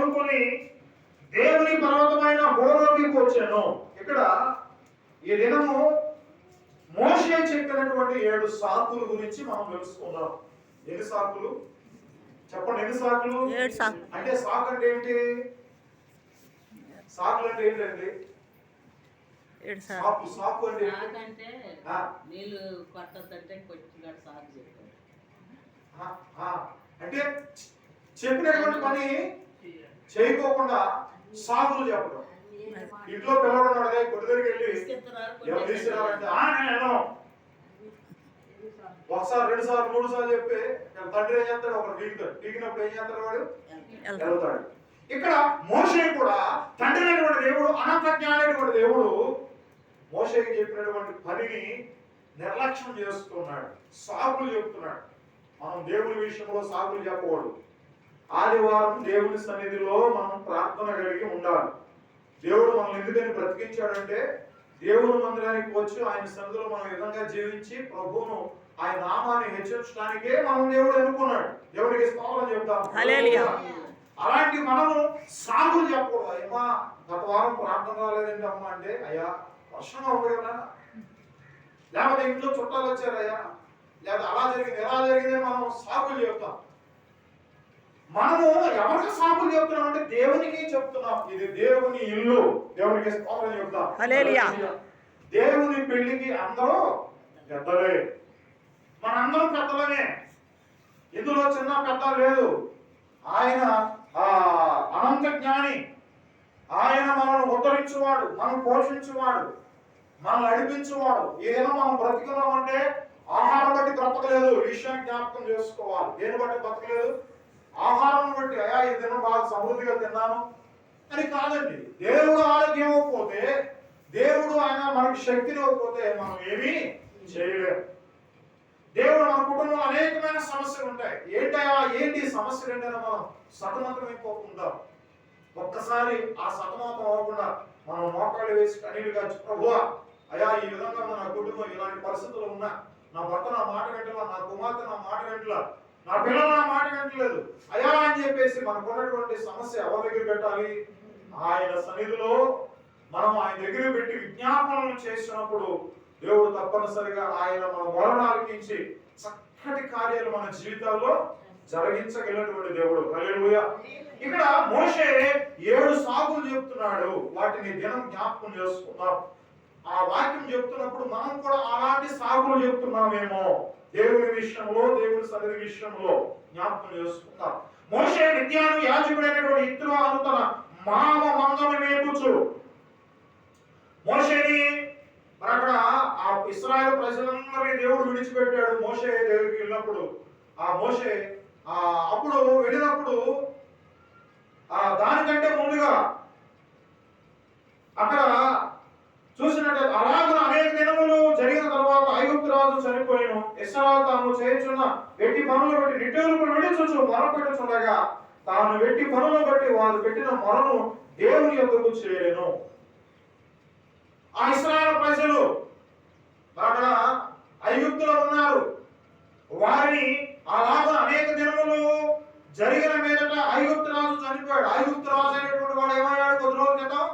మొదలుకొని దేవుని పర్వతమైన హోరేబుకి వచ్చాను. ఇక్కడ ఈ దినము మోషే చెప్పినటువంటి 7 సాకుల గురించి మనం తెలుసుకుందాం. ఎన్ని సాకులు చెప్పండి? ఎన్ని సాకులు? 7 సాకులు. అంటే సాకు అంటే ఏంటి? సాకులు అంటే ఏంటండి? సాకు అంటే నీళ్ళు కొట్టద్దంటే కొంచెం సాకు చెప్తారు. అంటే చెప్పినటువంటి పని చేయకోకుండా సాకులు చెప్పడం. ఇంట్లో పిల్లవాడు కొద్ది దగ్గరికి వెళ్ళి ఎవరు తీసుకురావాలంటే ఒకసారి 2 సార్లు 3 సార్లు చెప్పి తండ్రి ఏం చేస్తాడు? ఒకరు పీకుతాడు. పీకినప్పుడు ఏం చేస్తాడు? వాడు వెళ్తాడు. ఇక్కడ మోషే కూడా తండ్రి అయినటువంటి దేవుడు, అనంత జ్ఞానైనటువంటి దేవుడు మోషేకి చెప్పినటువంటి పనిని నిర్లక్ష్యం చేస్తున్నాడు, సాకులు చెప్తున్నాడు. మనం దేవుని విషయంలో సాకులు చెప్పకూడదు. ఆదివారం దేవుని సన్నిధిలో మనం ప్రార్థన కలిగి ఉండాలి. దేవుడు మనల్ని ఎందుకని బ్రతికించాడంటే దేవుని మందిరానికి వచ్చి ఆయన సన్నిధిలో మనం విధంగా జీవించి ప్రభువును ఆయన నామాన్ని హెచ్చరించడానికే మనం దేవుడు అనుకున్నాడు. దేవుడికి స్తోత్రం చెప్తాం. అలాంటి మనము సాగులు చెప్పకూడదు. అయ్యా గత వారం ప్రార్థన రాలేదండి అమ్మ అంటే, అయ్యా వర్షంగా ఉంది కదా, లేకపోతే ఇంట్లో చుట్టాలు వచ్చారయ్యా, లేదా అలా జరిగింది ఎలా జరిగింది మనం సాకులు చెప్తాం. మనము ఎవరికి సాకులు చెప్తున్నాం అంటే దేవునికి చెప్తున్నాం. ఇది దేవుని ఇల్లు, దేవునికి స్తోత్రం చెప్తాం. దేవుని పెళ్లికి అందరూ పెద్దలే, మనందరం పెద్దలనే, ఇందులో చిన్న పెద్ద లేదు. ఆయన అనంత జ్ఞాని, ఆయన మనల్ని ఉద్ధరించువాడు, మనం పోషించువాడు, మనల్ని నడిపించువాడు. ఏదైనా మనం బ్రతికున్నామంటే ఆహారం బట్టి బ్రతకలేదు, విషయాన్ని జ్ఞాపకం చేసుకోవాలి. దేని బట్టి బ్రతకలేదు? ఆహారం బట్టి అయ్యా ఈ దినం బాగా సమృద్ధిగా తిన్నాను అని కాదండి. దేవుడు ఆరోగ్యం ఇవ్వకపోతే, దేవుడు ఆయన మనకి శక్తిని ఇవ్వకపోతే మనం ఏమీ చేయలేము. దేవుడు మన కుటుంబంలో అనేకమైన సమస్యలు ఉంటాయి. ఏంటి సమస్యలు ఏంటైనా మనం సతమతం అయిపోతుంటాం. ఒక్కసారి ఆ సతమతం అవ్వకుండా మనం మోకాళ్ళు వేసి కన్నీళ్లు కాచి, ప్రభువా అయ్యా ఈ విధంగా మన కుటుంబం ఇలాంటి పరిస్థితులు ఉన్నా, నా భర్త నా మాట వింటలా, నా కుమార్తె నా మాట వింటలా, నా పిల్లలు నా మాట వింటలేదు అయ్యా అని చెప్పేసి మనకున్నటువంటి సమస్య ఎవరి దగ్గర పెట్టాలి? ఆయన సన్నిధిలో మనం ఆయన దగ్గర పెట్టి విజ్ఞాపనలు చేసినప్పుడు దేవుడు తప్పనిసరిగా ఆయన మన మొరను ఆలకించి చక్కటి కార్యాలు మన జీవితాల్లో జరిగించగలిగినటువంటి దేవుడు. హల్లెలూయా. ఇక్కడ మోషే 7 సాకులు చెప్తున్నాడు. వాటిని దినం జ్ఞాపకం చేసుకుందాం. ఆ వాక్యం చెప్తున్నప్పుడు మనం కూడా అలాంటి సాకులు చెప్తున్నామేమో దేవుని విషయంలో, దేవుని సన్నిధి విషయంలో జ్ఞాపకం చేసుకుందాం. మోషే మిద్యాను యాజకుడైనటువంటి ఇత్రో అను తన మామ మందను మేపుచు. మోషేని అక్కడ ఆ ఇశ్రాయేలు ప్రజలందరినీ దేవుడు విడిచిపెట్టాడు. మోషే దగ్గరికి వెళ్ళినప్పుడు ఆ మోషే అప్పుడు వెళ్ళినప్పుడు దానికంటే ముందుగా అక్కడ చూసినట్టు అలాగే అనేక దినములు జరిగిన తర్వాత ఐగుప్తు రాజు చనిపోయాను. ఇశ్రాయేలు తాము చేయుచున్న వెట్టి పనులు బట్టి నిట్టూర్పులు విడిచుచు మొరపెట్టుచుండగా తాను వెట్టి పనులు బట్టి వారు పెట్టిన మొరను దేవుని యొద్దకు చేరెను. ఆ ఇశ్రాయేలు ప్రజలు అక్కడ ఐగుప్తులో ఉన్నారు. వారిని అలాగా అనేక దినములు జరిగిన మీదట ఐగుప్తు రాజు చనిపోయాడు. ఐగుప్తు రాజు అనేటువంటి వాడు ఏమయ్యాడు? కొద్ది రోజుల క్రితం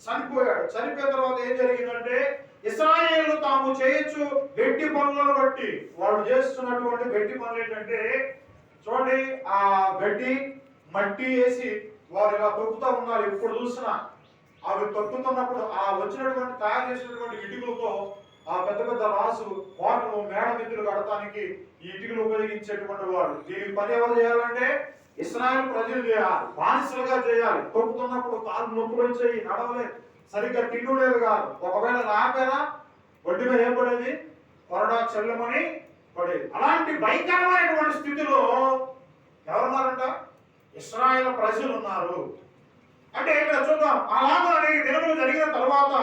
చనిపోయాడు. చనిపోయిన తర్వాత ఏం జరిగిందంటే ఇశ్రాయేలు తాము చేయొచ్చు వెట్టి పనులను బట్టి, వాళ్ళు చేస్తున్నటువంటి వెట్టి పనులు ఏంటంటే చూడండి, ఆ గడ్డి మట్టి వేసి వారు ఇలా తొక్కుతూ ఉన్నారు. ఇప్పుడు చూసినా అవి తొక్కుతున్నప్పుడు ఆ వచ్చినటువంటి తయారు చేసినటువంటి ఇటుకలతో ఆ పెద్ద పెద్ద రాసు కోటలు మేడ మిద్దులు కడటానికి ఈ ఇటుకలు ఉపయోగించేటువంటి వాడు. దీనికి పని ఎవరు చేయాలంటే ఇశ్రాయేలు ప్రజలు చేయాలి, బానిసలుగా చేయాలి. తొక్కుతున్నప్పుడు కాలు నొప్పులు వచ్చాయి, నడవలేదు, సరిగ్గా తిండి లేదు కాదు. ఒకవేళ రాకపోయినా ఒడ్డు మీద ఏం పడేది? కొరడా చెల్లమని పడేది. అలాంటి భయంకరమైనటువంటి స్థితిలో ఎవరున్నారంట? ఇశ్రాయేలు ప్రజలు ఉన్నారు. అంటే ఇక్కడ చూద్దాం, అలాగా అనేక దినములు జరిగిన తర్వాత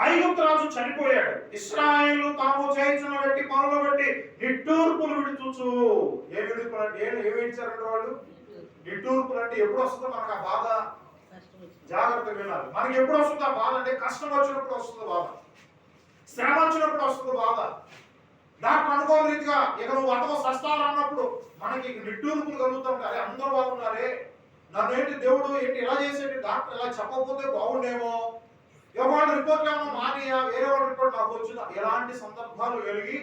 ఐగుప్తు రాజు చనిపోయాడు. ఇశ్రాయేలు తాము చేయించిన వెట్టి పనులు బట్టి నిట్టూర్పులు విడుచుచు. ఏమి ఇచ్చారంటే వాళ్ళు నిట్టూర్పులు అంటే ఎప్పుడు వస్తుందో మనకు ఆ బాధ జాగ్రత్తగా వినాలి. మనకి ఎప్పుడు వస్తుంది ఆ బాధ అంటే కష్టం వచ్చినప్పుడు వస్తుంది బాధ, శ్రమ వచ్చినప్పుడు వస్తుంది బాధ. డాక్టర్ అనుకోని రీతిగా ఇక నువ్వు అతను సస్తాలు అన్నప్పుడు మనకి నిట్టూర్పులు కలుగుతుంటారు. అందరూ బాగున్నారే, నన్ను ఏంటి దేవుడు ఏంటి ఇలా చేసేది, డాక్టర్ ఇలా చెప్పకపోతే బాగుండేమో, ఎవరి రిపోర్ట్ ఏమో మానియా, వేరే వాళ్ళ రిపోర్ట్ నాకు వచ్చిందా, ఎలాంటి సందర్భాలు కలిగి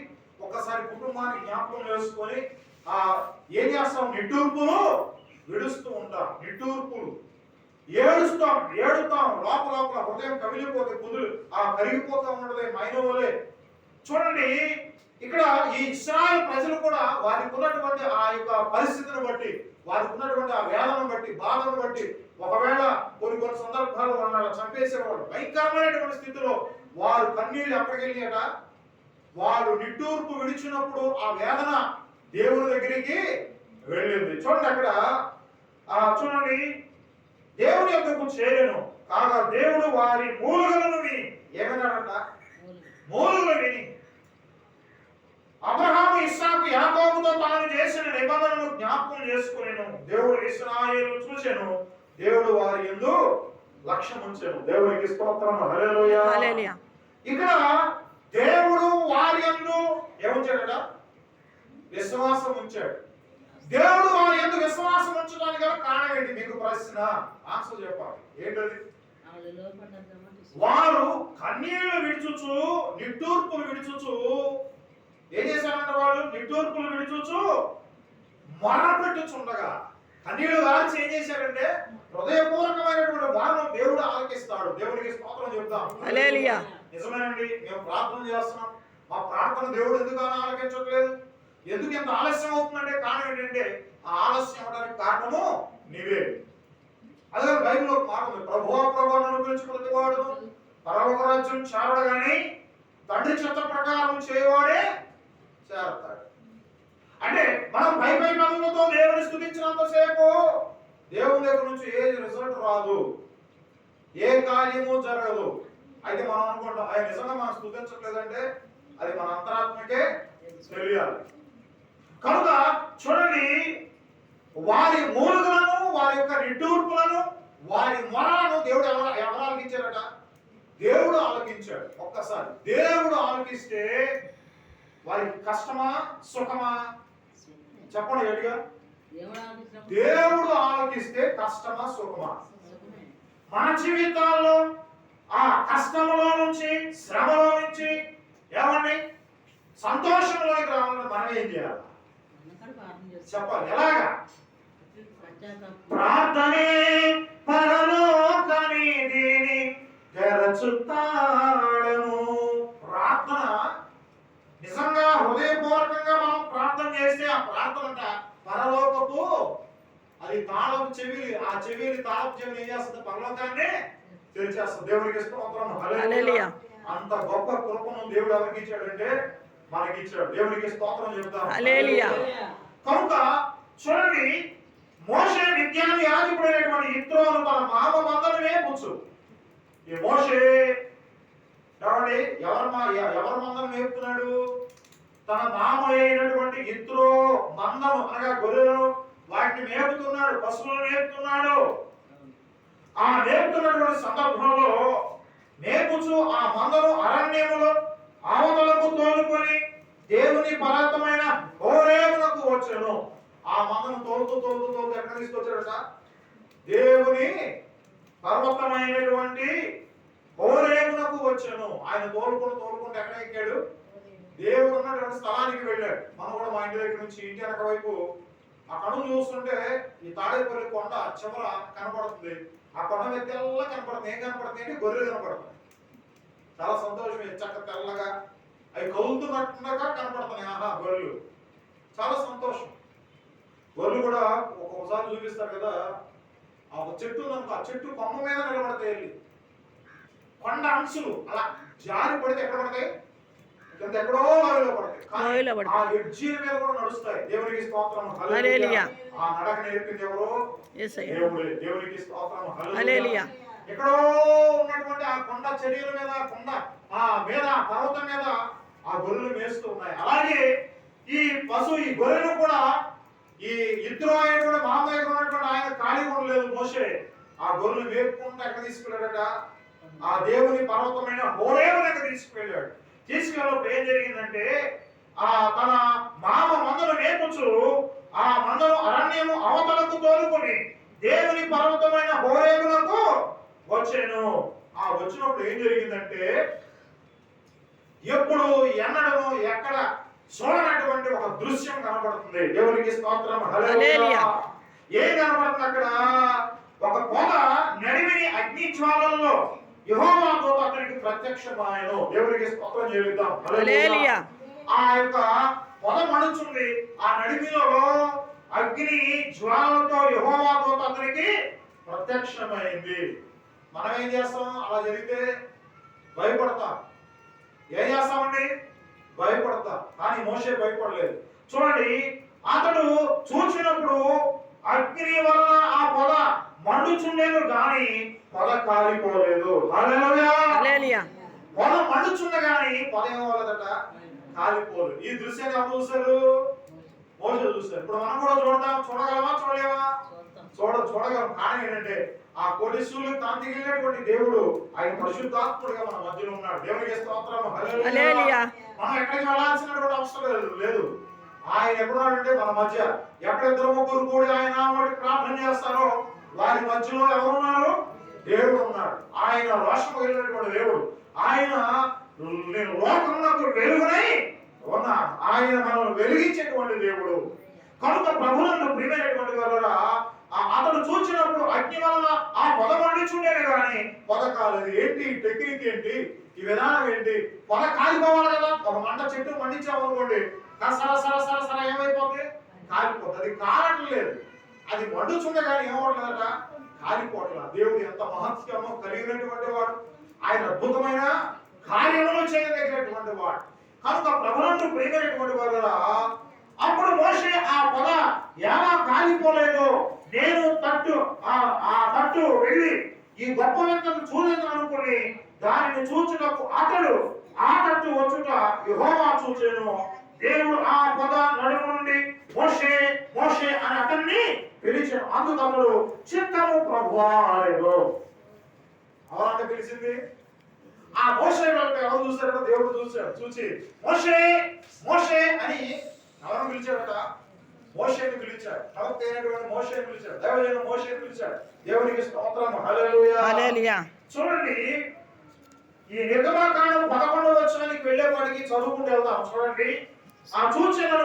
ఒకసారి కుటుంబాన్ని జ్ఞాపకం చేసుకొని ఏం చేస్తాం, నిట్టూర్పులు విడుస్తూ ఉంటాం, నిట్టూర్పులు ఏడుస్తాం, ఏడుతాం, లోపల హృదయం కమిలిపోతే కుదురు కరిగిపోతా ఉండదే మైనవలే. చూడండి, ఇక్కడ ఈ ఇశ్రాయేలు ప్రజలు కూడా వారికి ఉన్నటువంటి ఆ యొక్క పరిస్థితిని బట్టి, వారికి ఉన్నటువంటి ఆ వేదనను బట్టి, బాధను బట్టి, ఒకవేళ కొన్ని సందర్భాలు వాళ్ళ చంపేసేవాడు, భయంకరమైనటువంటి స్థితిలో వారు కన్నీళ్ళు ఎప్పటికెళ్ళియట, వారు నిట్టూర్పు విడిచినప్పుడు ఆ వేదన దేవుని దగ్గరికి వెళ్ళింది. చూడండి అక్కడ చూడండి, దేవుని యొద్దకు చేరెను కాగా దేవుడు వారి మూలుగలను విని, ఏమన్నాడంట, మూలుగలు విని అబ్రహాము ఇస్సాకు యాకోబుతో తాను చేసిన నిబంధనను జ్ఞాపకం చేసుకునేను. దేవుడు ఇశ్రాయేలును చూచెను, దేవుడు వారి యందు లక్ష్యం ఉంచెను. దేవునికి స్తోత్రం, హల్లెలూయా. ఇక్కడ దేవుడు వారి యందు ఏముంచాడట, విశ్వాసం ఉంచాడు. దేవుడు వారి యందు విశ్వాసం ఉంచడానికి గల కారణం ఏంటి? మీకు ప్రశ్న, ఆన్సర్ చెప్పాలి. ఏంటది? వారు కన్నీళ్లు విడిచుచు, నిట్టూర్పులు విడిచుచు ఏం చేశారంట, వాళ్ళు నిట్టూర్పులు విడిచుచు మొరపెట్టుచుండగా, కన్నీళ్లు గాల్చి ఏం చేశారంటే హృదయపూర్వకమైనటువంటి వారం దేవుడు ఆలకిస్తాడు. దేవునికి స్తోత్రం చెప్తాం. హల్లెలూయా. నిజమేనండి, మేము ప్రార్థన చేస్తున్నాం, మా ప్రార్థన దేవుడు ఎందుకు ఆలకించట్లేదు, ఎందుకు ఎంత ఆలస్యం అవుతుందంటే కారణం ఏంటంటే ఆ ఆలస్యం అవడానికి కారణము నీవే. అదే బైబిల్లో ఒక మాట ఉంది, ప్రభువా ప్రభువా నన్ను పిలిచి ప్రతివాడు పరలోక రాజ్యం చేరడు గాని తండ్రి చిత్త ప్రకారం చేయవాడే చేరతాడు. అంటే మనం పై పనులతో దేవుని స్తుతించినంతసేపు దేవుని దగ్గర నుంచి ఏ రిజల్ట్ రాదు, ఏ కార్యము జరగదు. అయితే మనం అనుకుంటాం, ఆయన నిజంగా మనం స్తుతించట్లేదంటే అది మన అంతరాత్మకే తెలియాలి. కనుక చూడండి, వారి మూలుగులను, వారి యొక్క నిట్టూర్పులను, వారి మొరలను దేవుడు ఎవరు ఆలకించారట, దేవుడు ఆలకించాడు. ఒక్కసారి దేవుడు ఆలకిస్తే వారికి కష్టమా సుఖమా చెప్పండి గట్టిగా. దేవుడు ఆలకిస్తే కష్టమా సుఖమా? మన జీవితాల్లో ఆ కష్టంలో నుంచి, శ్రమలో నుంచి ఏమండి సంతోషంలోకి రావాలని మనం ఏం చేయాలి చెప్పాలి. ఎలాగా? ప్రార్థనే పరలోకనిధిని తెరచుతాడము. ప్రార్థన నిజంగా హృదయపూర్వకంగా మనం ప్రార్థన చేస్తే ఆ ప్రార్థన పరలోకపు అది తాళపు చెవిలి, ఆ చెవిలి తాళపు చెవిలి ఏం చేస్తుంది, పరలోకాన్ని తెరిచేస్తుంది. దేవునికి స్తోత్రం, హల్లెలూయా. అంత గొప్ప కృపను దేవుడు ఎవరికి ఇచ్చాడంటే మనకి ఇచ్చాడు. దేవునికి స్తోత్రం చెప్తాం, హల్లెలూయా. కనుక చూడండి, మోషే విజ్ఞాన యాజకుడైనటువంటి యిత్రోను తన మామ మందను మేపుచు. ఈ మోషే ఎవరి మందను మేపుతున్నాడు? తన మామ అయినటువంటి యిత్రో మందను అనగా గొర్రెలను వాటిని మేపుతున్నాడు, పశువులను మేపుతున్నాడు. ఆ మేపుతున్నటువంటి సందర్భంలో మేపుచు ఆ మందను అరణ్యములో అవతలకు తోలుకొని దేవుని పర్వతమైన హోరేబునకు వచ్చెను. ఆ మందను తోలుతూ ఎక్కడ తీసుకొచ్చాడట? దేవుని పర్వతమైనటువంటి హోరేబునకు వచ్చెను. ఆయన తోలుకుంటూ ఎక్కడ ఎక్కాడు? దేవుడు ఉన్నటువంటి స్థలానికి వెళ్ళాడు. మనం కూడా మా ఇంటి దగ్గర నుంచి ఇంటి వెనక వైపు ఆ కణులు చూస్తుంటే ఈ తాడేపల్లి కొండ చివర కనపడుతుంది. ఆ కొండ మీద తెల్ల కనపడుతుంది. ఏం కనపడుతుంది అంటే గొర్రెలు కనపడుతుంది. చాలా సంతోషం, చక్క తెల్లగా అవి కౌలుతున్నట్టుగా కనపడుతున్నాయి. ఆహా, గొర్రెలు, చాలా సంతోషం. గొర్రెలు కూడా ఒక్కొక్కసారి చూపిస్తారు కదా, ఆ ఒక చెట్టు ఉందనుకో, ఆ చెట్టు కొమ్మ మీద నిలబడతాయి. కొండ అంచులు అలా జారి పడితే ఎక్కడ పడతాయి? ఎక్కడో లోయలో పడతాయి. ఆ ఎడ్జీల మీద కూడా నడుస్తాయి. దేవునికి స్తోత్రం, హల్లెలూయా. ఆ నడక నేర్పింది ఎవరు? దేవుడే. దేవునికి స్తోత్రం, హల్లెలూయా. ఎక్కడో ఉన్నటువంటి ఆ కొండ చర్యల మీద, కొండ ఆ మీద, పర్వతం మీద ఆ గొర్రెలు మేస్తూ ఉన్నాయి. అలాగే ఈ గొర్రెలు కూడా ఈ యిత్రో అయినటువంటి మామయ్య ఉన్నటువంటి ఆయన ఖాళీ ఉండలేదు. మోషే ఆ గొర్రెలు మేపుకుంటూ ఎక్కడ తీసుకెళ్ళాడట? ఆ దేవుని పర్వతమైన హోరేబు దగ్గర తీసుకెళ్ళినప్పుడు ఏం జరిగిందంటే తన మామ మందను మేపుచు ఆ మందను అరణ్యము అవతలకు తోలుకొని దేవుని పర్వతమైన హోరేబునకు వచ్చాను. ఆ వచ్చినప్పుడు ఏం జరిగిందంటే, ఎప్పుడు ఎన్నడను ఎక్కడ చూడనటువంటి ఒక దృశ్యం కనబడుతుంది. దేవునికి స్తోత్రం, హల్లెలూయా. ఏం కనబడుతుంది అక్కడ? ఒక పొద నడిమిని అగ్ని జ్వాలల్లో యెహోవా దూత అతనికి ప్రత్యక్షమాయెను. దేవునికి స్తోత్రం చెల్లిద్దాం, హల్లెలూయా. ఆ యొక్క పొద మండుచుంది, ఆ నడిమిలో అగ్ని జ్వాలలతో యెహోవా దూత అతనికి ప్రత్యక్షమైంది. మనం ఏం చేస్తాం? అలా జరిగితే భయపడతాం. ఏం చేస్తామండి? భయపడతాం. కానీ మోషే భయపడలేదు. చూడండి, అతడు చూసినప్పుడు అగ్ని వలన ఆ పొద మండుచుండేను గాని పొద కాలిపోలేదు. హల్లెలూయా. పొద మండుచుండ గాని పొద ఏమవ్వలేదట, కాలిపోదు. ఈ దృశ్యాన్ని ఎవరు చూశారు? మోషే చూశారు. ఇప్పుడు మనం కూడా చూడగలమా? చూడలేమా? చూడగలం. కానీ ఏంటంటే, ఆ కోటీశ్వరులు తాంతిగిలినటువంటి దేవుడు ఆయన పరిశుద్ధాత్ముడిగా మన మధ్యలో ఉన్నాడు. దేవునికి స్తోత్రం, హల్లెలూయా. మనం ఎక్కడికి వెళ్ళాల్సినటువంటి అవసరం లేదు. ఆయన ఎప్పుడంటే మన మధ్య ఎక్కడ ఇద్దరు ముగ్గురు కూడి ఆయన వాటి ప్రార్థన చేస్తారో వారి మధ్యలో ఎవరున్నారు? దేవుడు ఉన్నాడు. ఆయన రోషము కలిగినటువంటి దేవుడు. ఆయన నేను లోకమునకు వెలుగునై ఉన్నాడు. ఆయన మనల్ని వెలిగించేటువంటి దేవుడు. కనుక ప్రభువునందు ప్రియమైనటువంటి వారా, అతను చూసినప్పుడు అగ్ని వలన ఆ పొద మండుచుండేది కానీ పొద కాలేదు. ఏంటి టెక్నిక్? ఏంటి ఈ విధానం? ఏంటి? పొద కాలిపోవాలి కదా. ఒక మంట చెట్టు మండించామనుకోండి, సర ఏమైపోతుంది? కాలిపోతుంది. అది కాలట్లేదు, అది మండుచుండే కానీ ఏమవట్లేదట, కాలిపోవట్లేదు. దేవుడు ఎంత మహత్యమో కలిగినటువంటి వాడు, ఆయన అద్భుతమైన కార్యములు చేయదగినటువంటి వాడు. కనుక ప్రభువునందు ప్రియమైనటువంటి వారు, అప్పుడు మోషే ఆ పొద ఎలా కాలిపోలేదో నేను ఆ తట్టు వెళ్ళి ఈ గొప్ప వింతను చూడను అనుకుని దానిని చూచుటకు అతడు ఆ తట్టు వచ్చుట యెహోవా చూచెను. దేవుడు ఆ పొద నడుము నుండి మోషే మోషే అని అతన్ని పిలిచాడు. అందుకు అతడు చిత్తము ప్రభువా అనేదో. అవరంటే పిలిచింది ఆ మోషే. ఎవరు చూశారట? దేవుడు చూశాడు. చూసి మోషే మోషే అని ఎవరు పిలిచాడట? మోషేని పిలిచాడు. ప్రవక్తైనటువంటి మోషేని పిలిచాడు. దైవజనుడు మోషేని పిలిచాడు. దేవునికి స్తోత్రం, హల్లెలూయా. చూడండి, ఈ నిర్గమకాండం 11వ వచనానికి వెళ్ళేవాడికి చదువుకుంటూ వెళ్దాం. చూడండి, ఆ చూచెను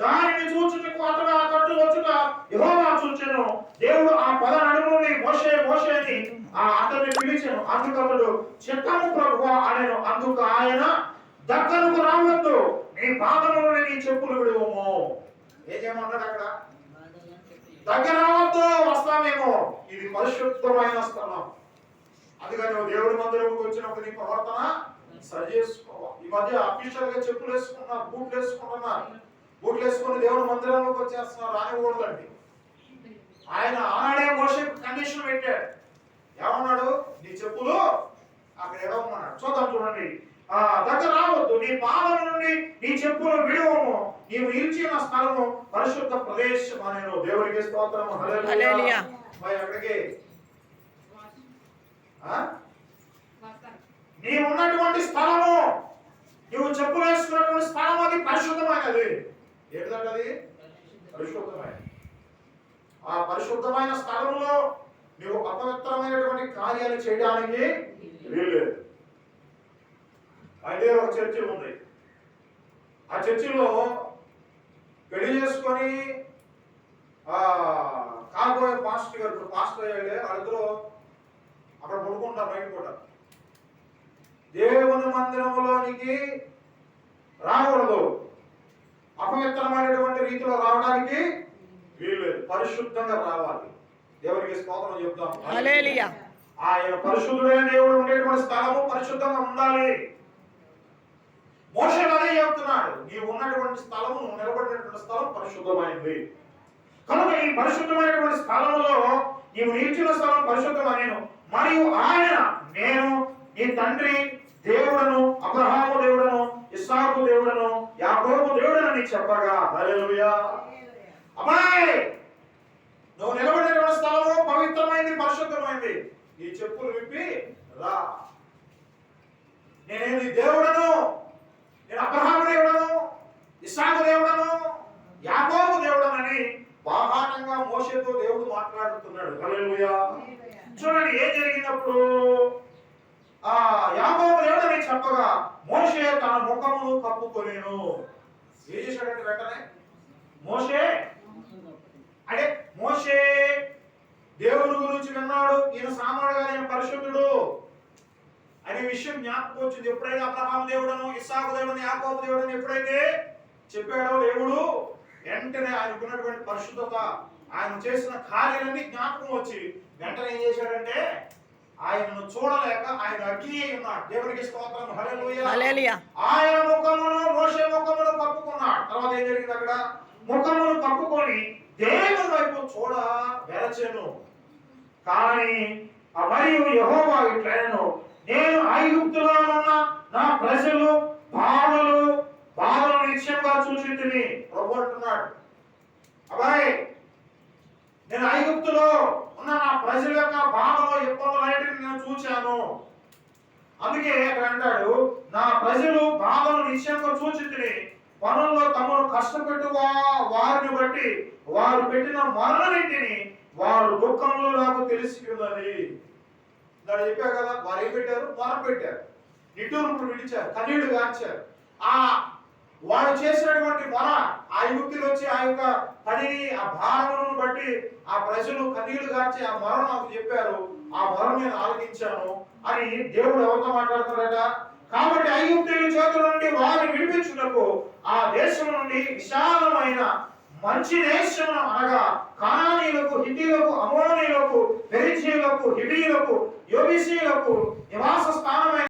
దానిని చూచుటకు అతడు ఆ తట్టు వచ్చుట యెహోవా చూచెను. దేవుడు ఆ పొద నడుము నుండి మోషే మోషే అని అతన్ని పిలిచాను. అందుకు అతడు చిత్తము ప్రభువా అనేను. అందుకు ఆయన దగ్గరకు రావద్దు, నీ పాదములను నీ చెప్పులు విడువము. ఏం చేయమన్నాడు అక్కడ? దగ్గర రావద్దు, వస్తామేమో. ఇది పరిశుద్ధమైన స్థలం. అందుకని నువ్వు దేవుడి మందిరంకి వచ్చినప్పుడు నీ ప్రవర్తన సరి చేసుకోవాలి. ఈ మధ్య అఫీషియల్ గా చెప్పులు వేసుకున్నారు, బూట్లు వేసుకుంటున్నారు. బూట్లు వేసుకుని దేవుడి మందిరంలోకి వచ్చేస్తున్నారు. రానివ్వకూడదండి. ఆయన ఆనాడే మోషే కండిషన్ పెట్టాడు. ఏమన్నాడు? నీ చెప్పులు అక్కడ ఎడవమన్నాడు. చూద్దాం, చూడండి. దగ్గర రావద్దు, నీ పాదం నుండి నీ చెప్పులు విడువము, నీవు నిలిచిన స్థలము పరిశుద్ధ ప్రదేశం అనేను. దేవునికి స్తోత్రం, హల్లెలూయా. ఎక్కడికి? నీవు ఉన్నటువంటి స్థలము, నువ్వు చెప్పులు వేసుకున్నటువంటి స్థలం, అది పరిశుద్ధమైనది. ఏంటంటే పరిశుద్ధమైనది. ఆ పరిశుద్ధమైన స్థలంలో నువ్వు అపవిత్రమైనటువంటి కార్యాలు చేయడానికి వీల్లేదు. అయితే ఒక చర్చి ఉంది. ఆ చర్చిలో పెళ్లి చేసుకొని కాబోయే పాస్టర్ గారు, పాస్టర్ అయ్యాడే, వాళ్ళిద్దరూ అక్కడ పడుకుంటారు బయట కూడా. దేవుని మందిరంలోనికి రాకూడదు, అపవిత్రమైనటువంటి రీతిలో రావడానికి వీల్లేదు. పరిశుద్ధంగా రావాలి. దేవునికి స్తోత్రం చెప్తాం, హల్లెలూయా. ఆయన పరిశుద్ధుడైన దేవుడు ఉండేటువంటి స్థలము పరిశుద్ధంగా ఉండాలి. మోషే అదే చెప్తున్నాడు, నీవు ఉన్నటువంటి స్థలము, నువ్వు నిలబడినటువంటి స్థలం పరిశుద్ధమైంది. కనుక ఈ పరిశుద్ధమైనటువంటి స్థలంలో నీవు నిలిచిన స్థలం పరిశుద్ధమైన మరియు ఆయన నేను నీ తండ్రి దేవుడను, అబ్రహాము దేవుడను, ఇస్సాకు దేవుడను, యాకోబు దేవుడని చెప్పగా, హల్లెలూయా. అమ్మాయి, నువ్వు నిలబడినటువంటి స్థలము పవిత్రమైంది, పరిశుద్ధమైంది. ఈ చెప్పులు విప్పి రా. నేనేది దేవుడను, నేను అబ్రహాము దేవుడను, ఇస్సాకు దేవుడను, యాకోబు దేవుడనని బాహాటంగా మోషేతో దేవుడు మాట్లాడుతున్నాడు. హల్లెలూయా. చూడండి ఏం జరిగినప్పుడు యాకోబు దేవుడని చెప్పగా మోషే తన ముఖమును కప్పుకొనేను. ఏం చేశాడంటే వెంటనే మోషే అంటే మోషే దేవుని గురించి విన్నాడు, ఈయన సామాన్యుడుగా ఈయన పరిశుద్ధుడు అనే విషయం జ్ఞాపకం వచ్చింది. ఎప్పుడైతే అబ్రహాము దేవుడను, ఇస్సాకు దేవుడను, యాకోబు దేవుడని ఎప్పుడైతే చెప్పాడో దేవుడు, వెంటనే ఆయనకున్నటువంటి పరిశుద్ధత, ఆయన చేసిన కార్యాలన్నీ జ్ఞాపకం వచ్చి వెంటనే ఏం చేశాడంటే ఆయనను చూడలేక ఆయన అగ్ని అయి ఉన్నాడు. దేవునికి స్తోత్రం. హల్లెలూయా. ఆయన ముఖమును మోషే ముఖమును కప్పుకున్నాడు. తర్వాత ఏం జరిగింది అక్కడ? ముఖమును కప్పుకొని దేవుని వైపు చూడ వెరచెను. కానీ మరియు యెహోవా ఇట్లనెను, నేను ఐగుప్తులో ఉన్న నా ప్రజలు బాధలు నిశ్చయంగా చూచితిని. ప్రభు అంటున్నాడు, అబ్బాయి నేను ఐగుప్తులో ఉన్న నా ప్రజల యొక్క బాధలో ఇబ్బందులన్నిటిని నేను చూచాను. అందుకే అక్కడ అంటాడు, నా ప్రజలు బాధలు నిశ్చయంగా చూచితిని, పనుల్లో తమను కష్టపెట్టువా వారిని బట్టి వారు పెట్టిన మరణనింటిని వారు దుఃఖంలో నాకు తెలిసి ఉన్నది. దాన్ని చెప్పారు కదా, వారు ఏం పెట్టారు? మొర పెట్టారు, నిట్టూర్పులు విడిచారు, కన్నీళ్లు గార్చారు. వాడు చేసినటువంటి మొర, ఆ యుక్తులు వచ్చి ఆ యొక్క పనిని, ఆ భారములను బట్టి ఆ ప్రజలు కన్నీళ్లు గార్చి ఆ మొర నాకు చెప్పారు, ఆ మొర నేను ఆలకించాను అని దేవుడు ఎవరితో మాట్లాడుతున్నాడట. కాబట్టి ఐగుప్తీయుల చేతుల నుండి వారిని విడిపించుటకు ఆ దేశం నుండి విశాలమైన మంచి దేశం అనగా కానానీయులకు, హిత్తీయులకు, అమోనీయులకు, పెరిజీయులకు, హివీయులకు, యెబూసీయులకు నివాస స్థానమైన